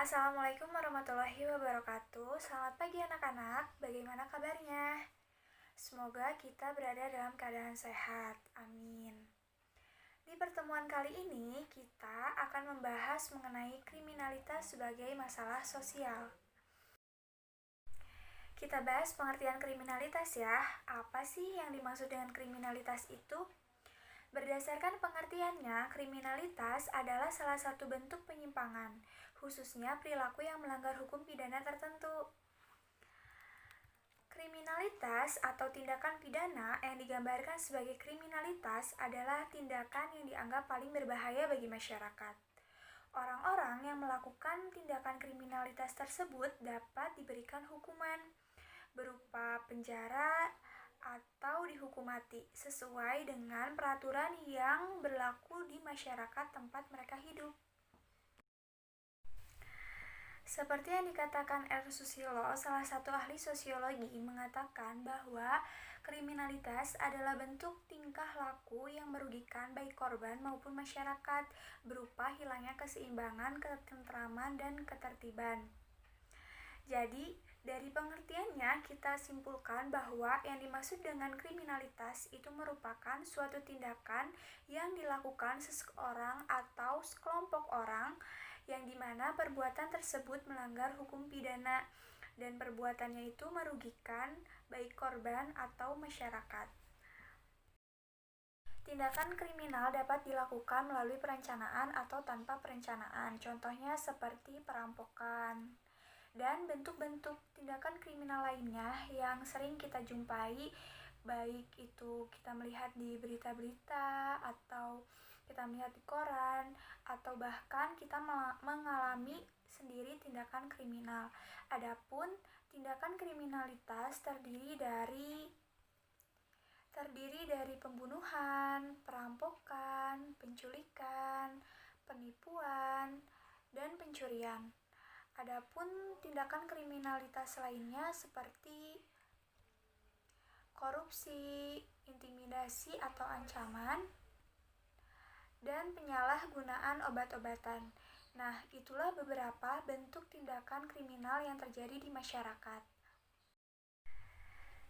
Assalamualaikum warahmatullahi wabarakatuh. Selamat pagi anak-anak, bagaimana kabarnya? Semoga kita berada dalam keadaan sehat, amin. Di pertemuan kali ini, kita akan membahas mengenai kriminalitas sebagai masalah sosial. Kita bahas pengertian kriminalitas ya. Apa sih yang dimaksud dengan kriminalitas itu? Berdasarkan pengertiannya, kriminalitas adalah salah satu bentuk penyimpangan, khususnya perilaku yang melanggar hukum pidana tertentu. Kriminalitas atau tindakan pidana yang digambarkan sebagai kriminalitas adalah tindakan yang dianggap paling berbahaya bagi masyarakat. Orang-orang yang melakukan tindakan kriminalitas tersebut dapat diberikan hukuman berupa penjara atau dihukum mati sesuai dengan peraturan yang berlaku di masyarakat tempat mereka hidup. Seperti yang dikatakan R. Susilo, salah satu ahli sosiologi, mengatakan bahwa kriminalitas adalah bentuk tingkah laku yang merugikan baik korban maupun masyarakat berupa hilangnya keseimbangan, ketentraman, dan ketertiban. Jadi, dari pengertiannya kita simpulkan bahwa yang dimaksud dengan kriminalitas itu merupakan suatu tindakan yang dilakukan seseorang atau sekelompok orang yang dimana perbuatan tersebut melanggar hukum pidana dan perbuatannya itu merugikan baik korban atau masyarakat. Tindakan kriminal dapat dilakukan melalui perencanaan atau tanpa perencanaan, contohnya seperti perampokan. Dan bentuk-bentuk tindakan kriminal lainnya yang sering kita jumpai, baik itu kita melihat di berita-berita atau kita melihat di koran, atau bahkan kita mengalami sendiri tindakan kriminal. Adapun tindakan kriminalitas terdiri dari pembunuhan, perampokan, penculikan, penipuan, dan pencurian. Adapun tindakan kriminalitas lainnya seperti korupsi, intimidasi atau ancaman, dan penyalahgunaan obat-obatan. Nah, itulah beberapa bentuk tindakan kriminal yang terjadi di masyarakat.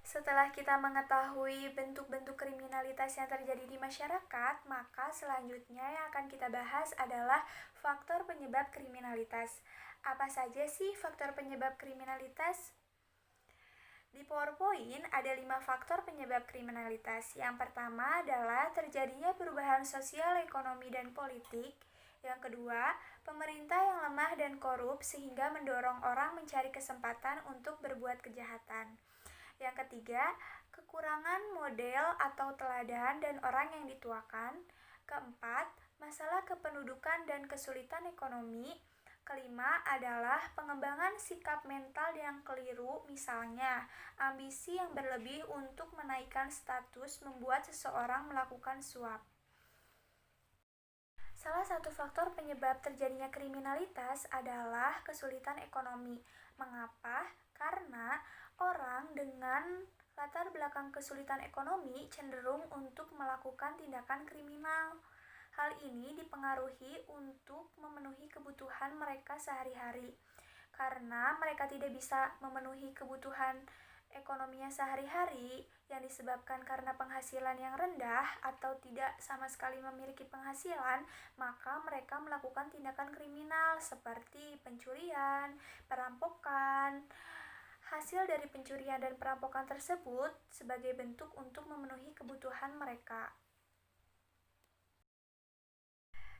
Setelah kita mengetahui bentuk-bentuk kriminalitas yang terjadi di masyarakat, maka selanjutnya yang akan kita bahas adalah faktor penyebab kriminalitas. Apa saja sih faktor penyebab kriminalitas? Di PowerPoint ada 5 faktor penyebab kriminalitas. Yang pertama adalah terjadinya perubahan sosial, ekonomi, dan politik. Yang kedua, pemerintah yang lemah dan korup sehingga mendorong orang mencari kesempatan untuk berbuat kejahatan. Yang ketiga, kekurangan model atau teladan dan orang yang dituakan. Keempat, masalah kependudukan dan kesulitan ekonomi. Kelima adalah pengembangan sikap mental yang keliru, misalnya ambisi yang berlebih untuk menaikkan status membuat seseorang melakukan suap. Salah satu faktor penyebab terjadinya kriminalitas adalah kesulitan ekonomi. Mengapa? Karena orang dengan latar belakang kesulitan ekonomi cenderung untuk melakukan tindakan kriminal. Hal ini dipengaruhi untuk memenuhi kebutuhan mereka sehari-hari. Karena mereka tidak bisa memenuhi kebutuhan ekonominya sehari-hari yang disebabkan karena penghasilan yang rendah atau tidak sama sekali memiliki penghasilan, maka mereka melakukan tindakan kriminal seperti pencurian, perampokan. Hasil dari pencurian dan perampokan tersebut sebagai bentuk untuk memenuhi kebutuhan mereka.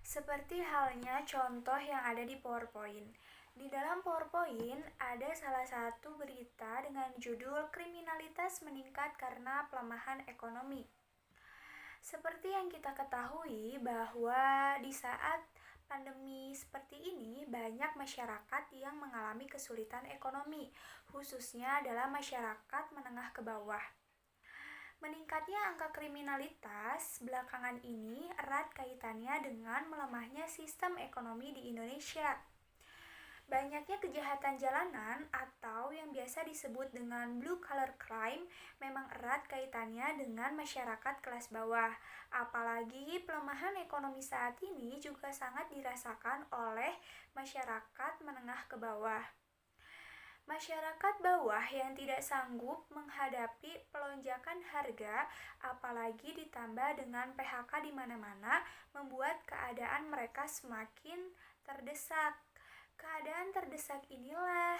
Seperti halnya contoh yang ada di PowerPoint. Di dalam PowerPoint ada salah satu berita dengan judul Kriminalitas Meningkat Karena Pelemahan Ekonomi. Seperti yang kita ketahui bahwa di saat pandemi seperti ini banyak masyarakat yang mengalami kesulitan ekonomi, khususnya adalah masyarakat menengah ke bawah. Meningkatnya angka kriminalitas belakangan ini erat kaitannya dengan melemahnya sistem ekonomi di Indonesia. Banyaknya kejahatan jalanan atau yang biasa disebut dengan blue collar crime memang erat kaitannya dengan masyarakat kelas bawah. Apalagi pelemahan ekonomi saat ini juga sangat dirasakan oleh masyarakat menengah ke bawah. Masyarakat bawah yang tidak sanggup menghadapi pelonjakan harga, apalagi ditambah dengan PHK di mana-mana, membuat keadaan mereka semakin terdesak. Keadaan terdesak inilah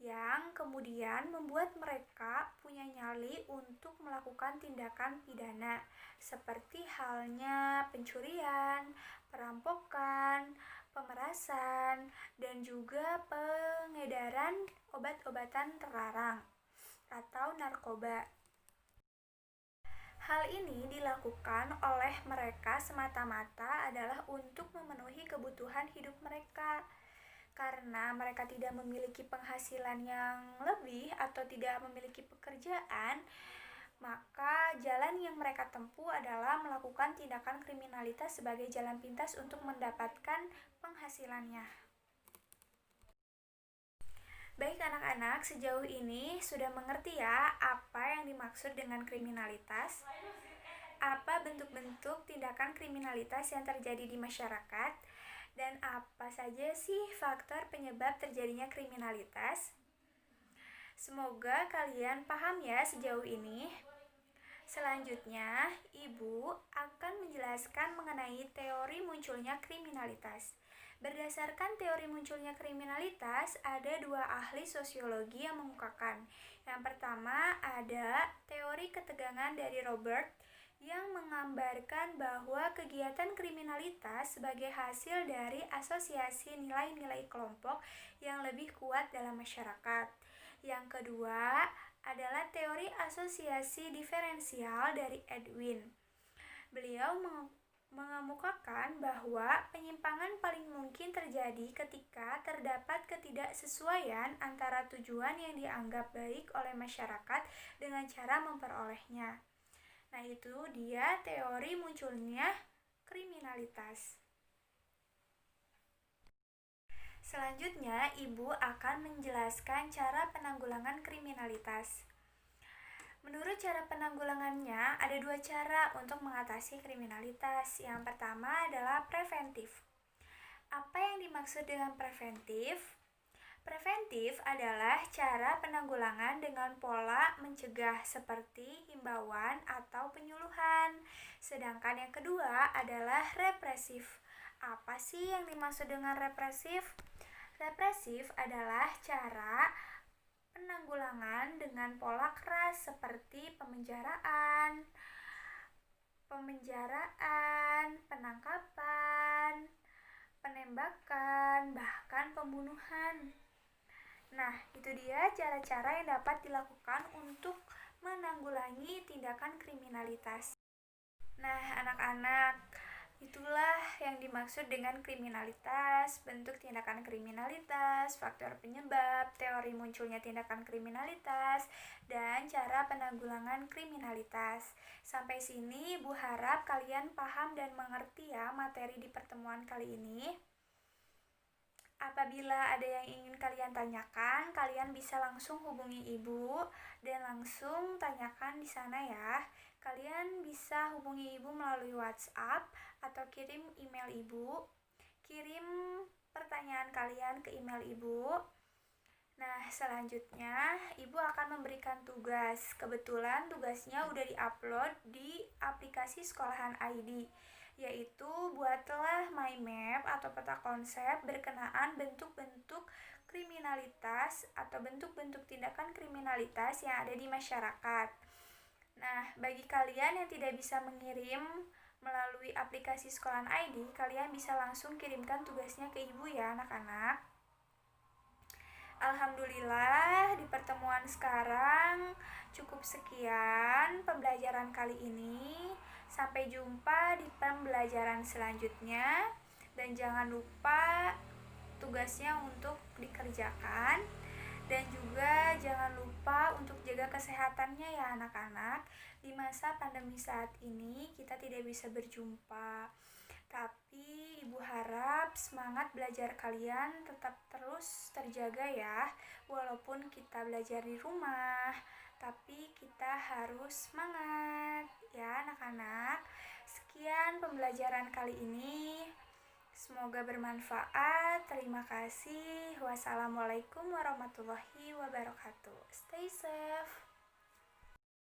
yang kemudian membuat mereka punya nyali untuk melakukan tindakan pidana, seperti halnya pencurian, perampokan, pemerasan, dan juga pengedaran obat-obatan terlarang atau narkoba. Hal ini dilakukan oleh mereka semata-mata adalah untuk memenuhi kebutuhan hidup mereka. Karena mereka tidak memiliki penghasilan yang lebih atau tidak memiliki pekerjaan, maka jalan yang mereka tempuh adalah melakukan tindakan kriminalitas sebagai jalan pintas untuk mendapatkan penghasilannya. Baik anak-anak, sejauh ini sudah mengerti ya apa yang dimaksud dengan kriminalitas? Apa bentuk-bentuk tindakan kriminalitas yang terjadi di masyarakat? Dan apa saja sih faktor penyebab terjadinya kriminalitas? Semoga kalian paham ya sejauh ini. Selanjutnya, Ibu akan menjelaskan mengenai teori munculnya kriminalitas. Berdasarkan teori munculnya kriminalitas, ada dua ahli sosiologi yang mengukakan. Yang pertama ada teori ketegangan dari Robert yang menggambarkan bahwa kegiatan kriminalitas sebagai hasil dari asosiasi nilai-nilai kelompok yang lebih kuat dalam masyarakat. Yang kedua adalah teori asosiasi diferensial dari Edwin. Beliau mengemukakan bahwa penyimpangan paling mungkin terjadi ketika terdapat ketidaksesuaian antara tujuan yang dianggap baik oleh masyarakat dengan cara memperolehnya. Nah, itu dia teori munculnya kriminalitas. Selanjutnya, Ibu akan menjelaskan cara penanggulangan kriminalitas. Menurut cara penanggulangannya, ada dua cara untuk mengatasi kriminalitas. Yang pertama adalah preventif. Apa yang dimaksud dengan preventif? Preventif adalah cara penanggulangan dengan pola mencegah seperti himbauan atau penyuluhan. Sedangkan yang kedua adalah represif. Apa sih yang dimaksud dengan represif? Represif adalah cara penanggulangan dengan pola keras seperti pemenjaraan, penangkapan, penembakan, bahkan pembunuhan. Nah, itu dia cara-cara yang dapat dilakukan untuk menanggulangi tindakan kriminalitas. Nah, anak-anak, itulah yang dimaksud dengan kriminalitas, bentuk tindakan kriminalitas, faktor penyebab, teori munculnya tindakan kriminalitas, dan cara penanggulangan kriminalitas. Sampai sini, Bu harap kalian paham dan mengerti ya materi di pertemuan kali ini. Apabila ada yang ingin kalian tanyakan, kalian bisa langsung hubungi Ibu dan langsung tanyakan di sana ya. Kalian bisa hubungi Ibu melalui WhatsApp atau kirim email Ibu. Kirim pertanyaan kalian ke email Ibu. Nah, selanjutnya Ibu akan memberikan tugas. Kebetulan tugasnya udah diupload di aplikasi Sekolahan ID, yaitu buatlah mind map atau peta konsep berkenaan bentuk-bentuk kriminalitas atau bentuk-bentuk tindakan kriminalitas yang ada di masyarakat. Nah, bagi kalian yang tidak bisa mengirim melalui aplikasi Sekolahan ID, kalian bisa langsung kirimkan tugasnya ke Ibu ya anak-anak. Alhamdulillah, di pertemuan sekarang cukup sekian pembelajaran kali ini. Sampai jumpa di pembelajaran selanjutnya. Dan jangan lupa tugasnya untuk dikerjakan. Dan juga jangan lupa untuk jaga kesehatannya ya anak-anak. Di masa pandemi saat ini kita tidak bisa berjumpa. Tapi Ibu harap semangat belajar kalian tetap terus terjaga ya. Walaupun kita belajar di rumah, tapi kita harus semangat ya anak-anak. Sekian pembelajaran kali ini. Semoga bermanfaat. Terima kasih. Wassalamualaikum warahmatullahi wabarakatuh. Stay safe.